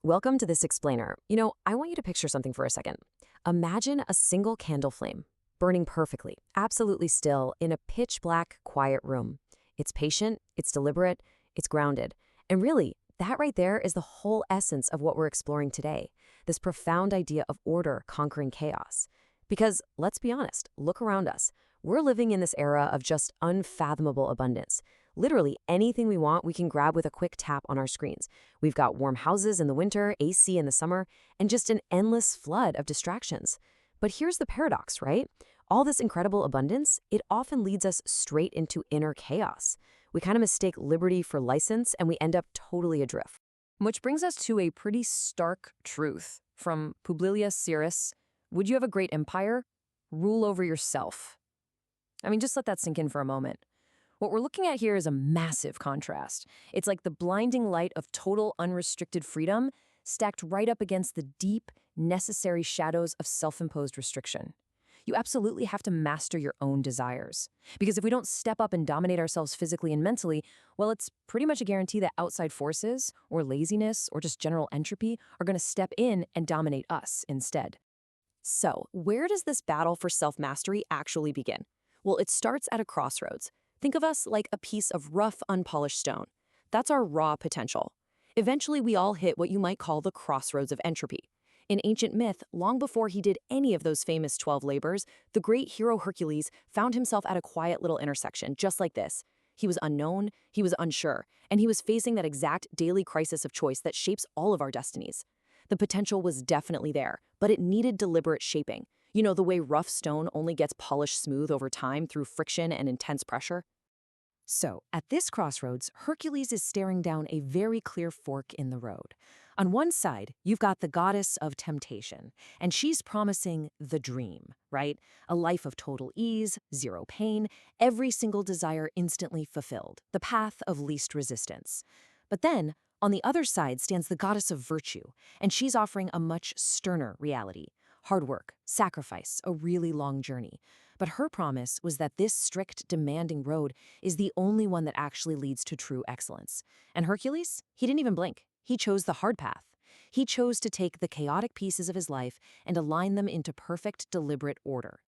Welcome to this explainer. I want you to picture something for a second. Imagine a single candle flame, burning perfectly, absolutely still, in a pitch black, quiet room. It's patient, it's deliberate, it's grounded. And really, that right there is the whole essence of what we're exploring today, this profound idea of order conquering chaos. Because, let's be honest, look around us. We're living in this era of just unfathomable abundance. Literally anything we want, we can grab with a quick tap on our screens. We've got warm houses in the winter, AC in the summer, and just an endless flood of distractions. But here's the paradox, right? All this incredible abundance, it often leads us straight into inner chaos. We kind of mistake liberty for license, and we end up totally adrift. Which brings us to a pretty stark truth from Publilius Syrus. Would you have a great empire? Rule over yourself. Just let that sink in for a moment. What we're looking at here is a massive contrast. It's like the blinding light of total unrestricted freedom stacked right up against the deep, necessary shadows of self-imposed restriction. You absolutely have to master your own desires. Because if we don't step up and dominate ourselves physically and mentally, well, it's pretty much a guarantee that outside forces, or laziness, or just general entropy are going to step in and dominate us instead. So, where does this battle for self-mastery actually begin? Well, it starts at a crossroads. Think of us like a piece of rough, unpolished stone. That's our raw potential. Eventually, we all hit what you might call the crossroads of entropy. In ancient myth, long before he did any of those famous 12 labors, the great hero Hercules found himself at a quiet little intersection, just like this. He was unknown, he was unsure, and he was facing that exact daily crisis of choice that shapes all of our destinies. The potential was definitely there, but it needed deliberate shaping. You know, the way rough stone only gets polished smooth over time through friction and intense pressure? So, at this crossroads, Hercules is staring down a very clear fork in the road. On one side, you've got the goddess of temptation, and she's promising the dream, right? A life of total ease, zero pain, every single desire instantly fulfilled, the path of least resistance. But then, on the other side stands the goddess of virtue, and she's offering a much sterner reality. Hard work, sacrifice, a really long journey. But her promise was that this strict, demanding road is the only one that actually leads to true excellence. And Hercules? He didn't even blink. He chose the hard path. He chose to take the chaotic pieces of his life and align them into perfect, deliberate order.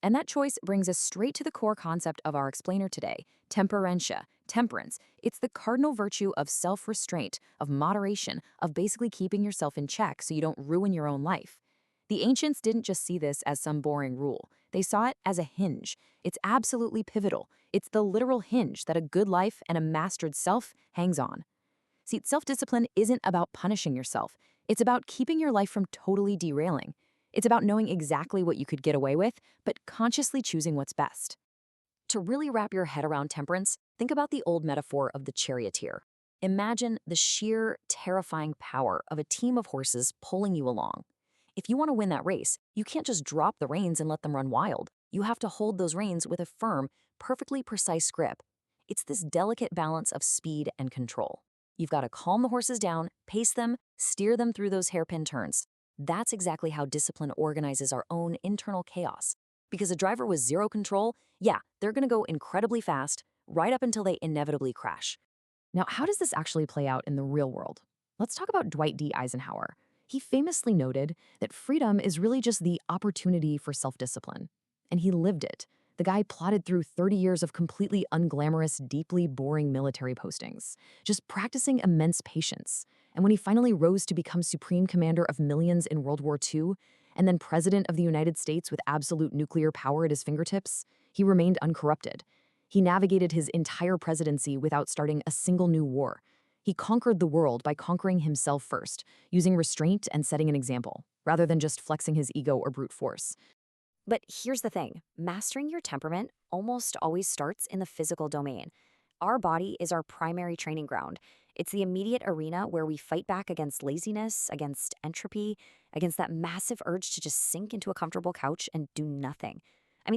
And that choice brings us straight to the core concept of our explainer today, temperantia, temperance. It's the cardinal virtue of self-restraint, of moderation, of basically keeping yourself in check so you don't ruin your own life. The ancients didn't just see this as some boring rule. They saw it as a hinge. It's absolutely pivotal. It's the literal hinge that a good life and a mastered self hangs on. See, self-discipline isn't about punishing yourself. It's about keeping your life from totally derailing. It's about knowing exactly what you could get away with, but consciously choosing what's best. To really wrap your head around temperance, think about the old metaphor of the charioteer. Imagine the sheer, terrifying power of a team of horses pulling you along. If you want to win that race, you can't just drop the reins and let them run wild. You have to hold those reins with a firm, perfectly precise grip. It's this delicate balance of speed and control. You've got to calm the horses down, pace them, steer them through those hairpin turns. That's exactly how discipline organizes our own internal chaos. Because a driver with zero control, yeah, they're going to go incredibly fast, right up until they inevitably crash. Now, how does this actually play out in the real world? Let's talk about Dwight D. Eisenhower. He famously noted that freedom is really just the opportunity for self-discipline. And he lived it. The guy plodded through 30 years of completely unglamorous, deeply boring military postings, just practicing immense patience. And when he finally rose to become supreme commander of millions in World War II, and then president of the United States with absolute nuclear power at his fingertips, he remained uncorrupted. He navigated his entire presidency without starting a single new war. He conquered the world by conquering himself first, using restraint and setting an example, rather than just flexing his ego or brute force. But here's the thing, mastering your temperament almost always starts in the physical domain. Our body is our primary training ground. It's the immediate arena where we fight back against laziness, against entropy, against that massive urge to just sink into a comfortable couch and do nothing.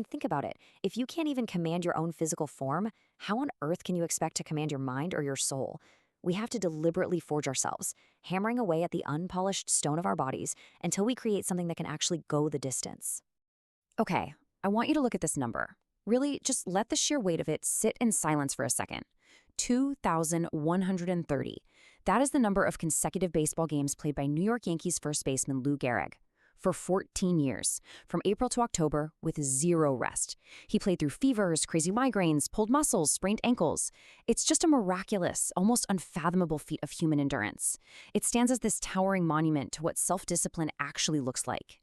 Think about it. If you can't even command your own physical form, how on earth can you expect to command your mind or your soul? We have to deliberately forge ourselves, hammering away at the unpolished stone of our bodies until we create something that can actually go the distance. Okay, I want you to look at this number. Really, just let the sheer weight of it sit in silence for a second. 2,130. That is the number of consecutive baseball games played by New York Yankees first baseman Lou Gehrig. For 14 years, from April to October, with zero rest. He played through fevers, crazy migraines, pulled muscles, sprained ankles. It's just a miraculous, almost unfathomable feat of human endurance. It stands as this towering monument to what self-discipline actually looks like.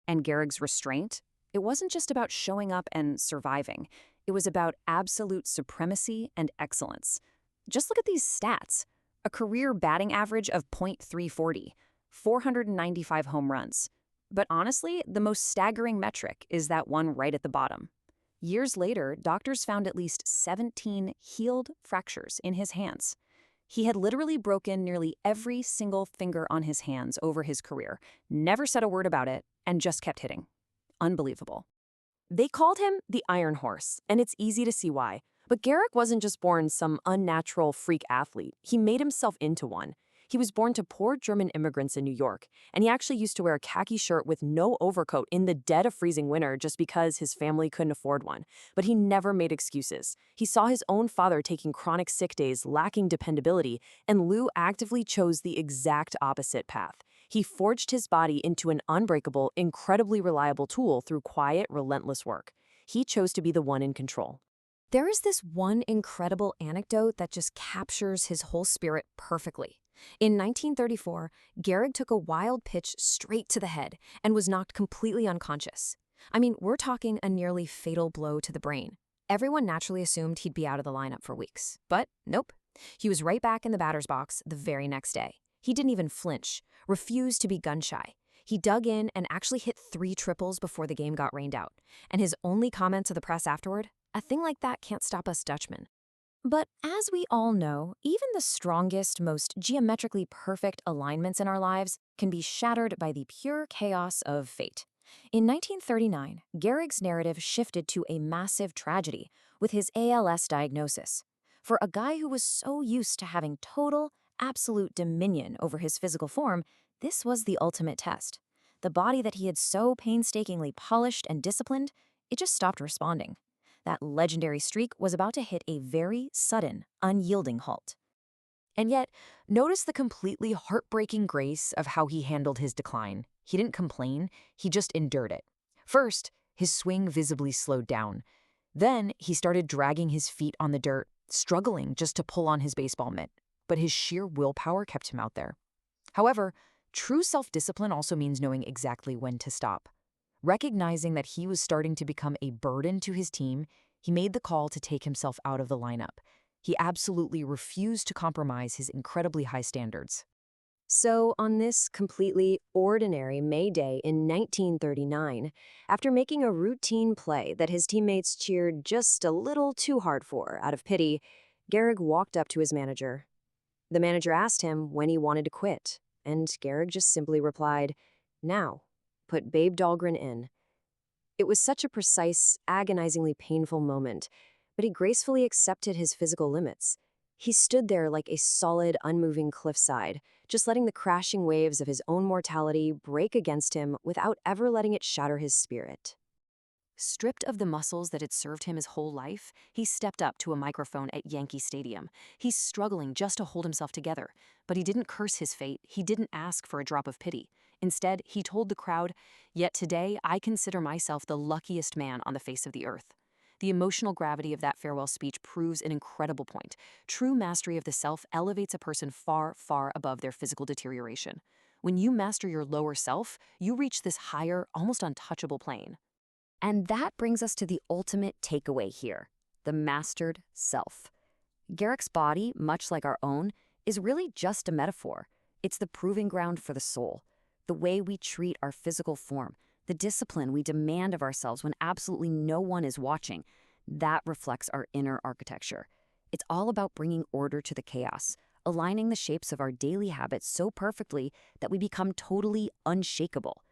And Gehrig's restraint? It wasn't just about showing up and surviving. It was about absolute supremacy and excellence. Just look at these stats. A career batting average of .340, 495 home runs. But honestly, the most staggering metric is that one right at the bottom. Years later, doctors found at least 17 healed fractures in his hands. He had literally broken nearly every single finger on his hands over his career, never said a word about it, and just kept hitting. Unbelievable. They called him the Iron Horse, and it's easy to see why. But Gehrig wasn't just born some unnatural freak athlete. He made himself into one. He was born to poor German immigrants in New York, and he actually used to wear a khaki shirt with no overcoat in the dead of freezing winter just because his family couldn't afford one. But he never made excuses. He saw his own father taking chronic sick days, lacking dependability, and Lou actively chose the exact opposite path. He forged his body into an unbreakable, incredibly reliable tool through quiet, relentless work. He chose to be the one in control. There is this one incredible anecdote that just captures his whole spirit perfectly. In 1934, Gehrig took a wild pitch straight to the head and was knocked completely unconscious. I mean, we're talking a nearly fatal blow to the brain. Everyone naturally assumed he'd be out of the lineup for weeks. But nope. He was right back in the batter's box the very next day. He didn't even flinch, refused to be gun-shy. He dug in and actually hit 3 triples before the game got rained out. And his only comment to the press afterward, "A thing like that can't stop us Dutchmen." But as we all know, even the strongest, most geometrically perfect alignments in our lives can be shattered by the pure chaos of fate. In 1939, Gehrig's narrative shifted to a massive tragedy with his ALS diagnosis. For a guy who was so used to having total, absolute dominion over his physical form, this was the ultimate test. The body that he had so painstakingly polished and disciplined, it just stopped responding. That legendary streak was about to hit a very sudden, unyielding halt. And yet, notice the completely heartbreaking grace of how he handled his decline. He didn't complain, he just endured it. First, his swing visibly slowed down. Then, he started dragging his feet on the dirt, struggling just to pull on his baseball mitt. But his sheer willpower kept him out there. However, true self-discipline also means knowing exactly when to stop. Recognizing that he was starting to become a burden to his team, he made the call to take himself out of the lineup. He absolutely refused to compromise his incredibly high standards. So, on this completely ordinary May Day in 1939, after making a routine play that his teammates cheered just a little too hard for out of pity, Gehrig walked up to his manager. The manager asked him when he wanted to quit, and Gehrig just simply replied, "Now. Put Babe Dahlgren in." It was such a precise, agonizingly painful moment, but he gracefully accepted his physical limits. He stood there like a solid, unmoving cliffside, just letting the crashing waves of his own mortality break against him without ever letting it shatter his spirit. Stripped of the muscles that had served him his whole life, he stepped up to a microphone at Yankee Stadium. He's struggling just to hold himself together, but he didn't curse his fate. He didn't ask for a drop of pity. Instead, he told the crowd, "Yet today I consider myself the luckiest man on the face of the earth." The emotional gravity of that farewell speech proves an incredible point. True mastery of the self elevates a person far, far above their physical deterioration. When you master your lower self, you reach this higher, almost untouchable plane. And that brings us to the ultimate takeaway here, the mastered self. Gehrig's body, much like our own, is really just a metaphor. It's the proving ground for the soul, the way we treat our physical form, the discipline we demand of ourselves when absolutely no one is watching. That reflects our inner architecture. It's all about bringing order to the chaos, aligning the shapes of our daily habits so perfectly that we become totally unshakable.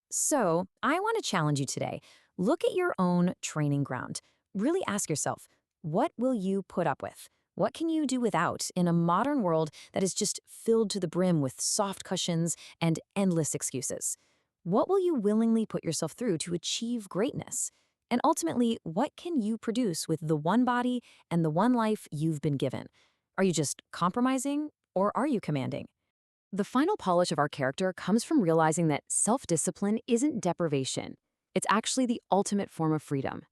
So, I want to challenge you today. Look at your own training ground. Really ask yourself, what will you put up with? What can you do without in a modern world that is just filled to the brim with soft cushions and endless excuses? What will you willingly put yourself through to achieve greatness? And ultimately, what can you produce with the one body and the one life you've been given? Are you just compromising or are you commanding? The final polish of our character comes from realizing that self-discipline isn't deprivation. It's actually the ultimate form of freedom.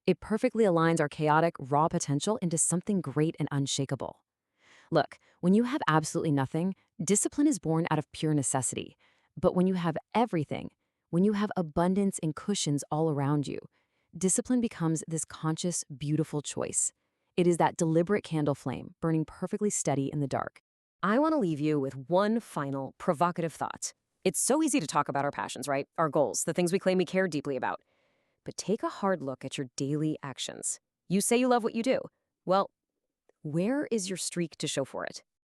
It perfectly aligns our chaotic, raw potential into something great and unshakable. Look, when you have absolutely nothing, discipline is born out of pure necessity. But when you have everything, when you have abundance and cushions all around you, discipline becomes this conscious, beautiful choice. It is that deliberate candle flame burning perfectly steady in the dark. I want to leave you with one final provocative thought. It's so easy to talk about our passions, right? Our goals, the things we claim we care deeply about. But take a hard look at your daily actions. You say you love what you do. Well, where is your streak to show for it?